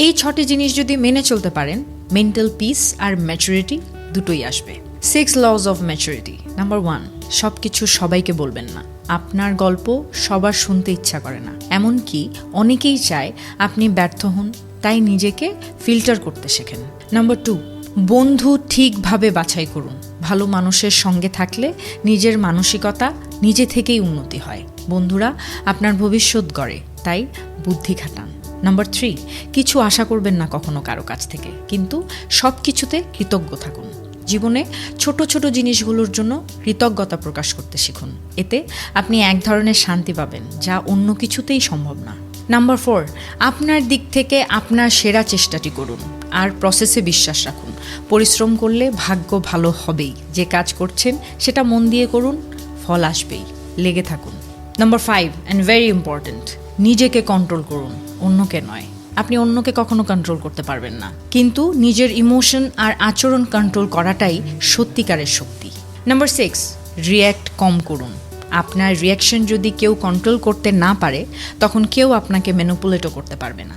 এই 6টি জিনিস যদি মেনে চলতে পারেন, মেন্টাল পিস আর ম্যাচুরিটি দুটোই আসবে। 6 লজ অফ ম্যাচুরিটি। নাম্বার 1, সব কিছু সবাইকে বলবেন না। আপনার গল্প সবার শুনতে ইচ্ছা করে না, এমনকি অনেকেই চায় আপনি ব্যর্থ হন, তাই নিজেকে ফিল্টার করতে শেখেন। নাম্বার 2, বন্ধু ঠিকভাবে বাছাই করুন। ভালো মানুষের সঙ্গে থাকলে নিজের মানসিকতা নিজে থেকেই উন্নতি হয়। বন্ধুরা আপনার ভবিষ্যৎ গড়ে, তাই বুদ্ধি খাটান। নাম্বার 3, কিছু আশা করবেন না কখনো কারো কাছ থেকে, কিন্তু সব কিছুতে কৃতজ্ঞ থাকুন। জীবনে ছোট ছোট জিনিসগুলোর জন্য কৃতজ্ঞতা প্রকাশ করতে শিখুন। এতে আপনি এক ধরনের শান্তি পাবেন, যা অন্য কিছুতেই সম্ভব না। নাম্বার 4, আপনার দিক থেকে আপনার সেরা চেষ্টাটি করুন আর প্রসেসে বিশ্বাস রাখুন। পরিশ্রম করলে ভাগ্য ভালো হবেই। যে কাজ করছেন সেটা মন দিয়ে করুন, ফল আসবেই। লেগে থাকুন। নাম্বার 5 অ্যান্ড ভেরি ইম্পর্ট্যান্ট, নিজেকে কন্ট্রোল করুন, অন্যকে নয়। আপনি অন্যকে কখনো কন্ট্রোল করতে পারবেন না, কিন্তু নিজের ইমোশন আর আচরণ কন্ট্রোল করাটাই সত্যিকারের শক্তি। নাম্বার 6, রিয়্যাক্ট কম করুন। আপনার রিয়াকশন যদি কেউ কন্ট্রোল করতে না পারে, তখন কেউ আপনাকে ম্যানিপুলেটও করতে পারবে না।